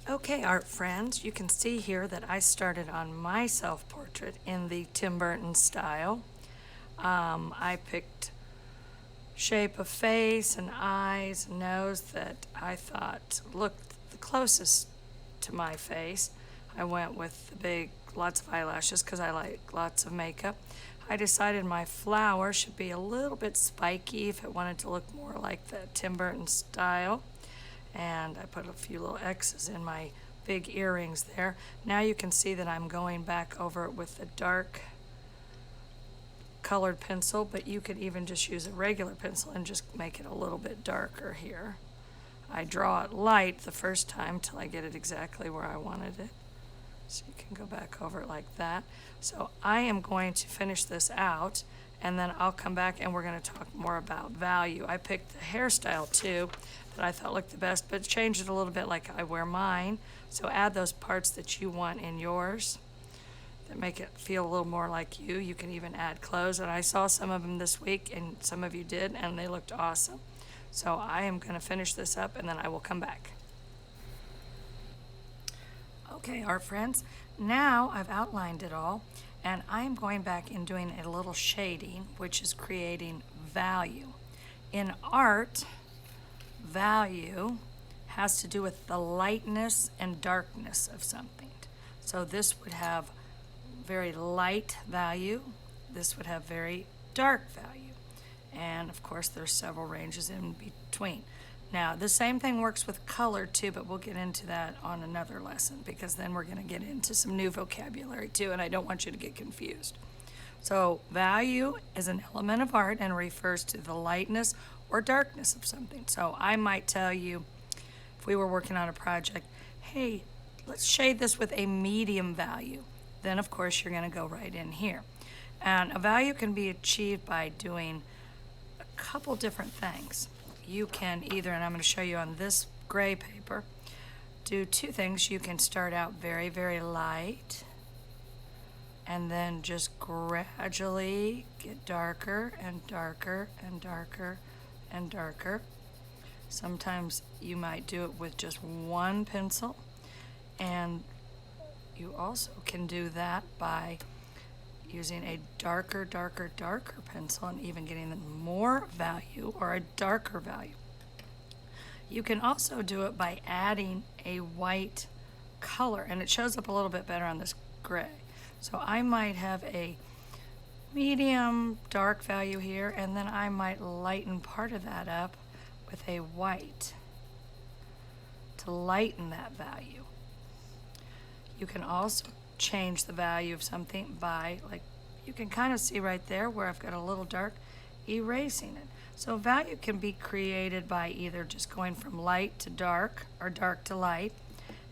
Okay, art friends, you can see here that I started on my self-portrait in the Tim Burton style. I picked shape of face and eyes, nose that I thought looked the closest to my face. I went with the big, lots of eyelashes because I like lots of makeup. I decided my flower should be a little bit spiky if it wanted to look more like the Tim Burton style. And I put a few little X's in my big earrings there. Now you can see that I'm going back over it with a dark colored pencil, but you could even just use a regular pencil and just make it a little bit darker here. I draw it light the first time till I get it exactly where I wanted it. So you can go back over it like that. So I am going to finish this out, and then I'll come back and we're going to talk more about value. I picked the hairstyle too that I thought looked the best, but changed it a little bit like I wear mine. So add those parts that you want in yours that make it feel a little more like you. You can even add clothes, and I saw some of them this week, and some of you did, and they looked awesome. So I am going to finish this up, and then I will come back. Okay, art friends, now I've outlined it all, and I'm going back and doing a little shading, which is creating value. In art, value has to do with the lightness and darkness of something. So this would have very light value, this would have very dark value, and of course there's several ranges in between. Now, the same thing works with color too, but we'll get into that on another lesson because then we're going to get into some new vocabulary too, and I don't want you to get confused. So, value is an element of art and refers to the lightness or darkness of something. So, I might tell you, if we were working on a project, hey, let's shade this with a medium value. Then, of course, you're going to go right in here. And a value can be achieved by doing a couple different things. You can either, and I'm going to show you on this gray paper, do two things. You can start out very, very light and then just gradually get darker and darker and darker and darker. Sometimes you might do it with just one pencil, and you also can do that by using a darker, darker, darker pencil and even getting more value or a darker value. You can also do it by adding a white color, and it shows up a little bit better on this gray. So I might have a medium dark value here, and then I might lighten part of that up with a white to lighten that value. You can also change the value of something by, like, you can kind of see right there where I've got a little dark, erasing it. So value can be created by either just going from light to dark or dark to light,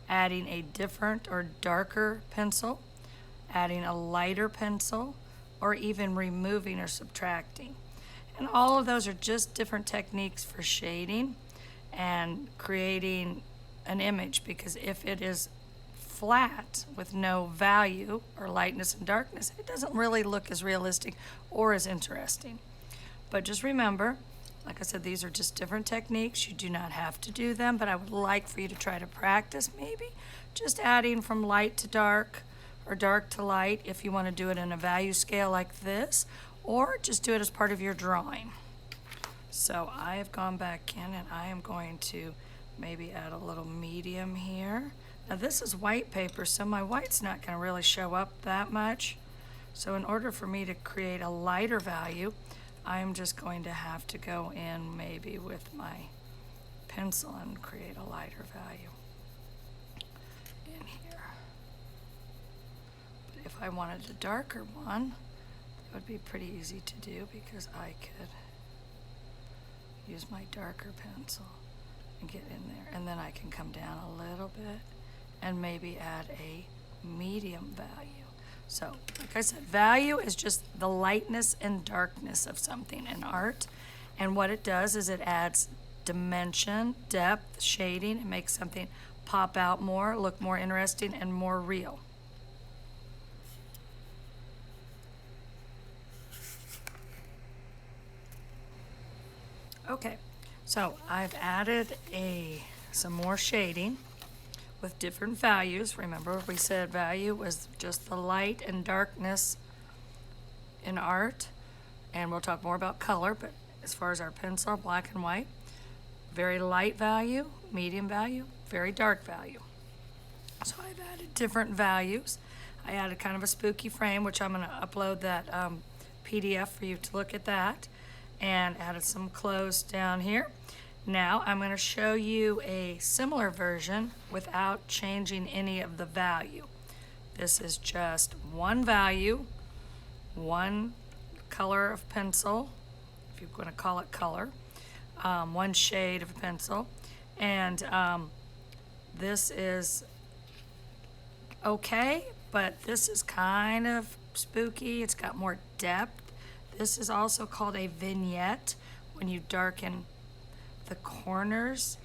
adding a different or darker pencil, adding a lighter pencil, or even removing or subtracting. And all of those are just different techniques for shading and creating an image, because if it is flat with no value or lightness and darkness, it doesn't really look as realistic or as interesting. But just remember, like I said, these are just different techniques. You do not have to do them, but I would like for you to try to practice maybe just adding from light to dark or dark to light if you want to do it in a value scale like this, or just do it as part of your drawing. So I have gone back in and I am going to maybe add a little medium here. Now this is white paper, so my white's not going to really show up that much. So in order for me to create a lighter value, I'm just going to have to go in maybe with my pencil and create a lighter value in here. But if I wanted a darker one, it would be pretty easy to do because I could use my darker pencil and get in there. And then I can come down a little bit and maybe add a medium value. So, like I said, value is just the lightness and darkness of something in art. And what it does is it adds dimension, depth, shading. It makes something pop out more, look more interesting, and more real. Okay, so I've added some more shading with different values. Remember, we said value was just the light and darkness in art, and we'll talk more about color, but as far as our pencil, black and white, very light value, medium value, very dark value. So I've added different values. I added kind of a spooky frame, which I'm going to upload that PDF for you to look at that, and added some clothes down here. Now I'm going to show you a similar version without changing any of the value. This is just one value, one color of pencil, if you're going to call it color, one shade of pencil, and this is okay, but this is kind of spooky. It's got more depth. This is also called a vignette when you darken the corners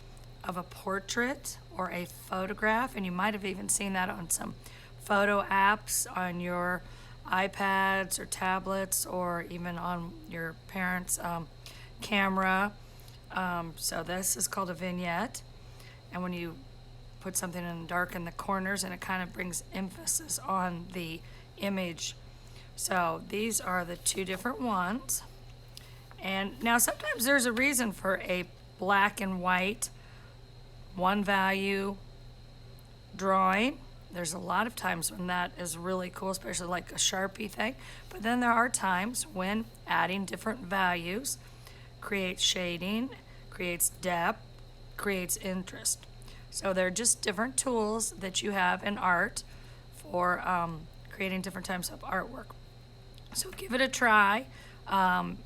of a portrait or a photograph, and you might have even seen that on some photo apps on your iPads or tablets, or even on your parents' camera. So this is called a vignette, and when you put something in and darken the corners, and it kind of brings emphasis on the image. So these are the two different ones. And now sometimes there's a reason for a black and white, one value drawing. There's a lot of times when that is really cool, especially like a Sharpie thing. But then there are times when adding different values creates shading, creates depth, creates interest. So they're just different tools that you have in art for creating different types of artwork. So give it a try.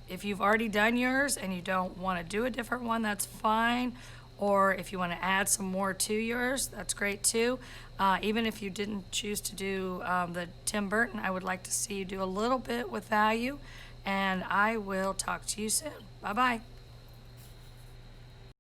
If you've already done yours and you don't want to do a different one, that's fine. Or if you want to add some more to yours, that's great too. Even if you didn't choose to do the Tim Burton, I would like to see you do a little bit with value. And I will talk to you soon. Bye-bye.